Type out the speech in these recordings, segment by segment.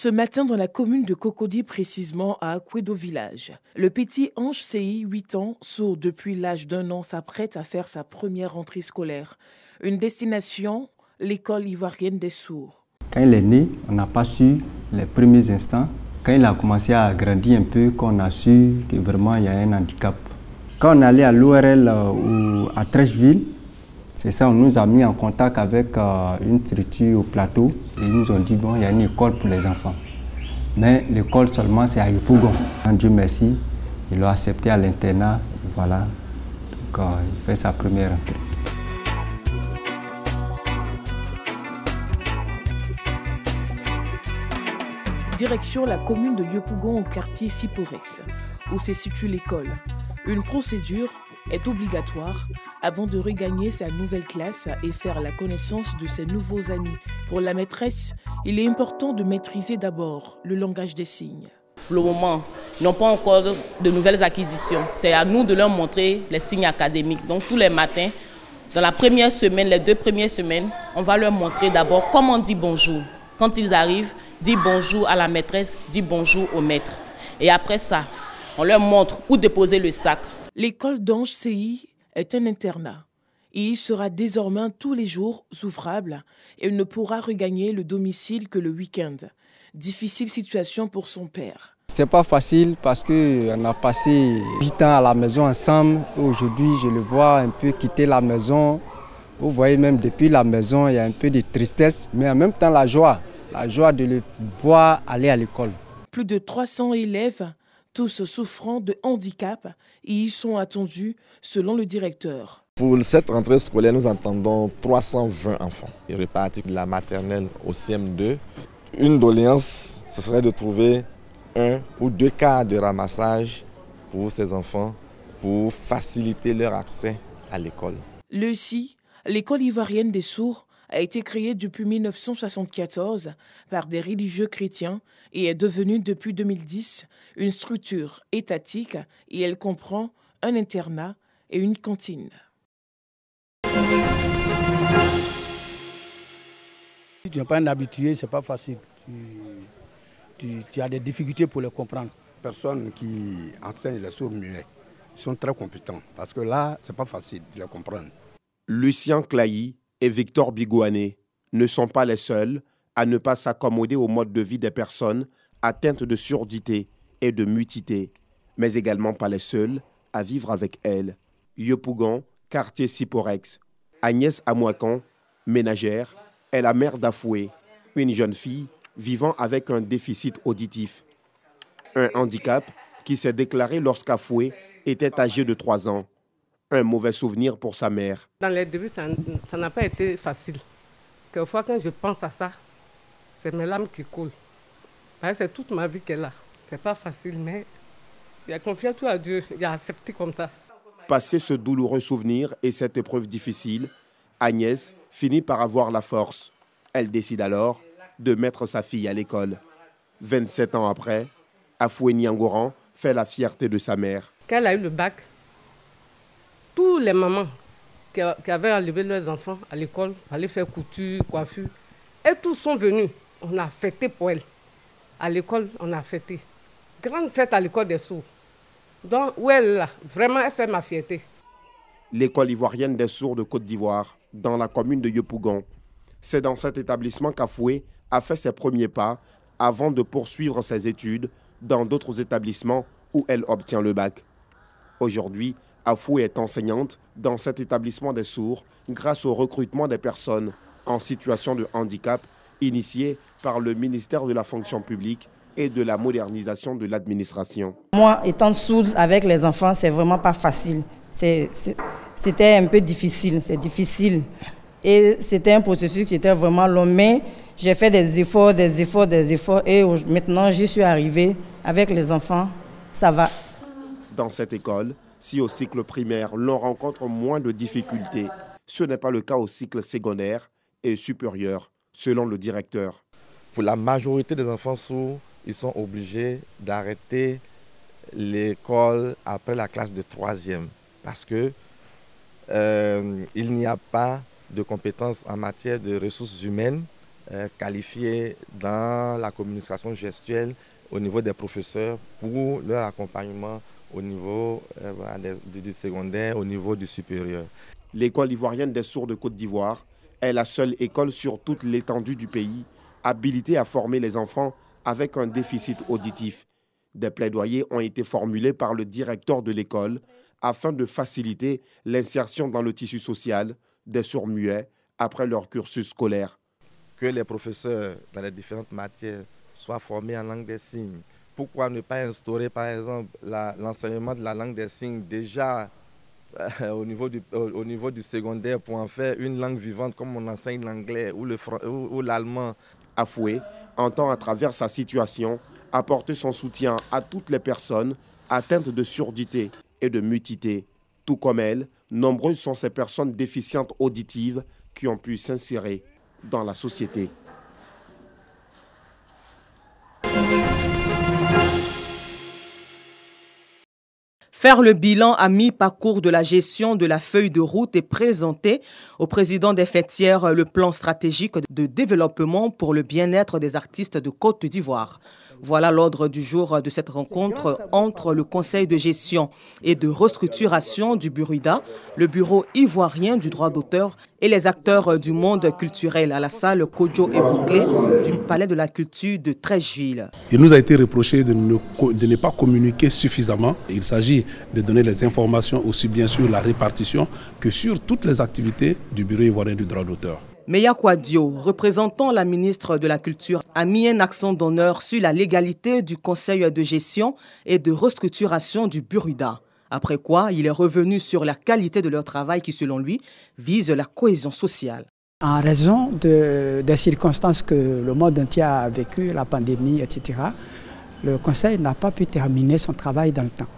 Ce matin, dans la commune de Cocody, précisément à Akwedo village, le petit Ange CI, 8 ans, sourd depuis l'âge d'1 an, s'apprête à faire sa première rentrée scolaire. Une destination, l'école ivoirienne des sourds. Quand il est né, on n'a pas su les premiers instants. Quand il a commencé à grandir un peu, qu'on a su que vraiment il y a un handicap. Quand on est allé à l'ORL ou à Trècheville, c'est ça, on nous a mis en contact avec une structure au plateau et ils nous ont dit bon, il y a une école pour les enfants. Mais l'école seulement c'est à Yopougon. Dieu merci, il l'a accepté à l'internat, voilà. Donc il fait sa première entrée. Direction la commune de Yopougon au quartier Siporex, où se situe l'école. Une procédure est obligatoire avant de regagner sa nouvelle classe et faire la connaissance de ses nouveaux amis. Pour la maîtresse, il est important de maîtriser d'abord le langage des signes. Pour le moment, ils n'ont pas encore de nouvelles acquisitions. C'est à nous de leur montrer les signes académiques. Donc tous les matins, dans la première semaine, les 2 premières semaines, on va leur montrer d'abord comment on dit bonjour. Quand ils arrivent, dis bonjour à la maîtresse, dis bonjour au maître. Et après ça, on leur montre où déposer le sac. L'école d'Ange CI est un internat. Il sera désormais tous les jours ouvrable et ne pourra regagner le domicile que le week-end. Difficile situation pour son père. C'est pas facile parce qu'on a passé 8 ans à la maison ensemble. Aujourd'hui, je le vois un peu quitter la maison. Vous voyez, même depuis la maison, il y a un peu de tristesse, mais en même temps la joie de le voir aller à l'école. Plus de 300 élèves, tous souffrant de handicap, y sont attendus selon le directeur. Pour cette rentrée scolaire, nous entendons 320 enfants. Ils repartent de la maternelle au CM2. Une doléance, ce serait de trouver 1 ou 2 cas de ramassage pour ces enfants, pour faciliter leur accès à l'école. L'école ivoirienne des sourds a été créée depuis 1974 par des religieux chrétiens et est devenue depuis 2010 une structure étatique et elle comprend un internat et une cantine. Si tu n'es pas un habitué, ce n'est pas facile. Tu as des difficultés pour les comprendre. Les personnes qui enseignent les sourds muets sont très compétents parce que là, ce n'est pas facile de les comprendre. Lucien Clayi et Victor Bigouané ne sont pas les seuls à ne pas s'accommoder au mode de vie des personnes atteintes de surdité et de mutisme, mais également pas les seuls à vivre avec elles. Yopougon, quartier Siporex. Agnès Amouakan, ménagère, est la mère d'Afoué, une jeune fille vivant avec un déficit auditif. Un handicap qui s'est déclaré lorsqu'Afoué était âgé de 3 ans. Un mauvais souvenir pour sa mère. Dans les débuts, ça n'a pas été facile. Quelquefois, quand je pense à ça, c'est mes larmes qui coulent. C'est toute ma vie qu'elle a. C'est pas facile, mais il a confié tout à Dieu. Il a accepté comme ça. Passé ce douloureux souvenir et cette épreuve difficile, Agnès finit par avoir la force. Elle décide alors de mettre sa fille à l'école. 27 ans après, Afoué Niangoran fait la fierté de sa mère. Quand elle a eu le bac, tous les mamans qui avaient enlevé leurs enfants à l'école, allaient faire couture, coiffure, et tous sont venus. On a fêté pour elle. À l'école, on a fêté. Grande fête à l'école des sourds. Donc, où elle est là, vraiment, elle fait ma fierté. L'école ivoirienne des sourds de Côte d'Ivoire, dans la commune de Yopougon. C'est dans cet établissement qu'Afoué a fait ses premiers pas avant de poursuivre ses études dans d'autres établissements où elle obtient le bac. Aujourd'hui, Afoué est enseignante dans cet établissement des sourds grâce au recrutement des personnes en situation de handicap initié par le ministère de la fonction publique et de la modernisation de l'administration. Moi, étant sourde avec les enfants, c'est vraiment pas facile. C'était un peu difficile, c'est difficile. Et c'était un processus qui était vraiment long, mais j'ai fait des efforts, et maintenant j'y suis arrivée. Avec les enfants, ça va. Dans cette école, si au cycle primaire, l'on rencontre moins de difficultés, ce n'est pas le cas au cycle secondaire et supérieur, selon le directeur. Pour la majorité des enfants sourds, ils sont obligés d'arrêter l'école après la classe de 3e parce que il n'y a pas de compétences en matière de ressources humaines qualifiés dans la communication gestuelle au niveau des professeurs pour leur accompagnement au niveau du secondaire, au niveau du supérieur. L'école ivoirienne des sourds de Côte d'Ivoire est la seule école sur toute l'étendue du pays habilitée à former les enfants avec un déficit auditif. Des plaidoyers ont été formulés par le directeur de l'école afin de faciliter l'insertion dans le tissu social des sourds-muets après leur cursus scolaire. Que les professeurs dans les différentes matières soient formés en langue des signes. Pourquoi ne pas instaurer par exemple l'enseignement de la langue des signes déjà au niveau du secondaire pour en faire une langue vivante comme on enseigne l'anglais ou l'allemand. Afoué entend à travers sa situation apporter son soutien à toutes les personnes atteintes de surdité et de mutité. Tout comme elle, nombreuses sont ces personnes déficientes auditives qui ont pu s'insérer dans la société. Faire le bilan à mi-parcours de la gestion de la feuille de route et présenter au président des fêtières le plan stratégique de développement pour le bien-être des artistes de Côte d'Ivoire. Voilà l'ordre du jour de cette rencontre entre le Conseil de gestion et de restructuration du Burida, le Bureau ivoirien du droit d'auteur et les acteurs du monde culturel à la salle Kodjo et Bouclé du Palais de la Culture de Treichville. Il nous a été reproché de ne pas communiquer suffisamment. Il s'agit de donner les informations aussi bien sur la répartition que sur toutes les activités du Bureau ivoirien du droit d'auteur. Meya Kouadio, représentant la ministre de la Culture, a mis un accent d'honneur sur la légalité du Conseil de gestion et de restructuration du Burida. Après quoi, il est revenu sur la qualité de leur travail qui, selon lui, vise la cohésion sociale. En raison des circonstances que le monde entier a vécues, la pandémie, etc., le Conseil n'a pas pu terminer son travail dans le temps.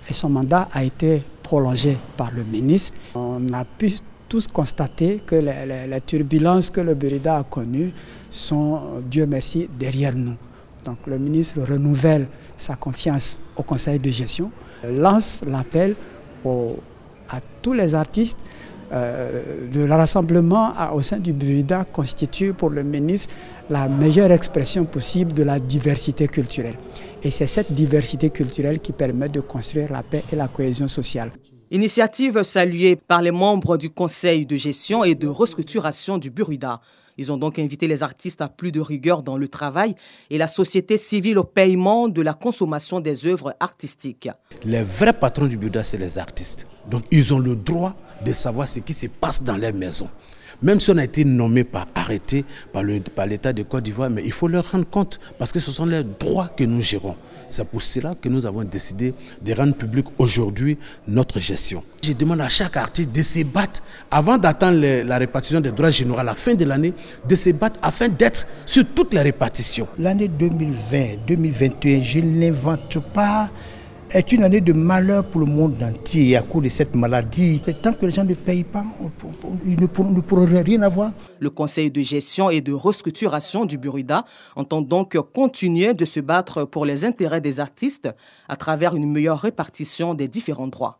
Et son mandat a été prolongé par le ministre. On a pu tous constater que les turbulences que le Burida a connues sont, Dieu merci, derrière nous. Donc le ministre renouvelle sa confiance au Conseil de gestion, lance l'appel à tous les artistes. Le rassemblement au sein du Burida constitue pour le ministre la meilleure expression possible de la diversité culturelle. Et c'est cette diversité culturelle qui permet de construire la paix et la cohésion sociale. Initiative saluée par les membres du Conseil de gestion et de restructuration du Burida. Ils ont donc invité les artistes à plus de rigueur dans le travail et la société civile au paiement de la consommation des œuvres artistiques. Les vrais patrons du Burida, c'est les artistes. Donc ils ont le droit de savoir ce qui se passe dans les maisons. Même si on a été nommé arrêté par l'État de Côte d'Ivoire, mais il faut leur rendre compte parce que ce sont les droits que nous gérons. C'est pour cela que nous avons décidé de rendre public aujourd'hui notre gestion. Je demande à chaque artiste de se battre avant d'attendre la répartition des droits généraux à la fin de l'année, de se battre afin d'être sur toutes les répartitions. L'année 2020-2021, je ne l'invente pas, est une année de malheur pour le monde entier à cause de cette maladie. Tant que les gens ne payent pas, ils ne pourront rien avoir. Le Conseil de gestion et de restructuration du Burida entend donc continuer de se battre pour les intérêts des artistes à travers une meilleure répartition des différents droits.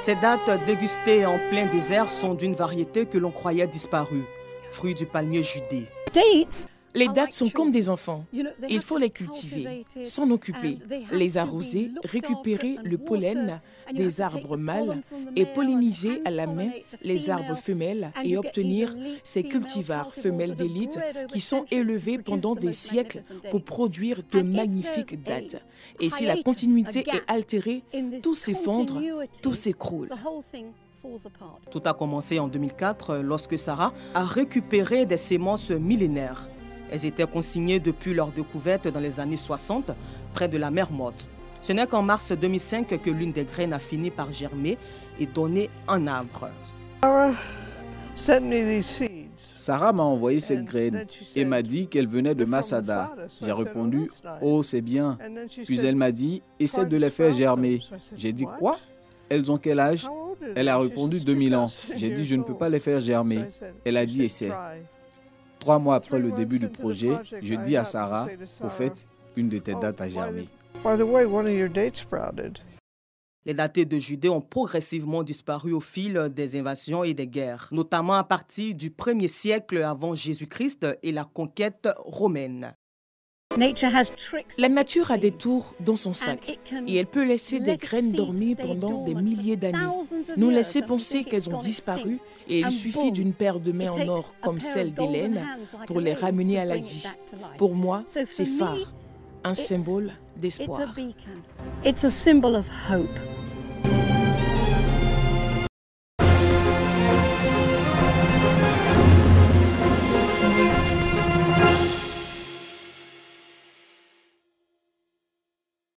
Ces dattes dégustées en plein désert sont d'une variété que l'on croyait disparue, fruit du palmier judée. Les dattes sont comme des enfants. Il faut les cultiver, s'en occuper, les arroser, récupérer le pollen des arbres mâles et polliniser à la main les arbres femelles et obtenir ces cultivars femelles d'élite qui sont élevés pendant des siècles pour produire de magnifiques dattes. Et si la continuité est altérée, tout s'effondre, tout s'écroule. Tout a commencé en 2004 lorsque Sarah a récupéré des semences millénaires. Elles étaient consignées depuis leur découverte dans les années 60, près de la mer Morte. Ce n'est qu'en mars 2005 que l'une des graines a fini par germer et donner un arbre. Sarah m'a envoyé cette graine et m'a dit qu'elle venait de Masada. J'ai répondu « Oh, c'est bien ». Puis elle m'a dit « Essaie de les faire germer ». J'ai dit « Quoi ? Elles ont quel âge ?» Elle a répondu « 2000 ans ». J'ai dit « Je ne peux pas les faire germer ». Elle a dit « Essaie ». 3 mois après le début du projet, je dis à Sarah, au fait, une de tes dates a germé. Les datés de Judée ont progressivement disparu au fil des invasions et des guerres, notamment à partir du 1er siècle avant Jésus-Christ et la conquête romaine. La nature a des tours dans son sac et elle peut laisser des graines dormir pendant des milliers d'années, nous laisser penser qu'elles ont disparu et il suffit d'une paire de mains en or comme celle d'Hélène pour les ramener à la vie. Pour moi, c'est phare, un symbole d'espoir. It's a symbol of hope.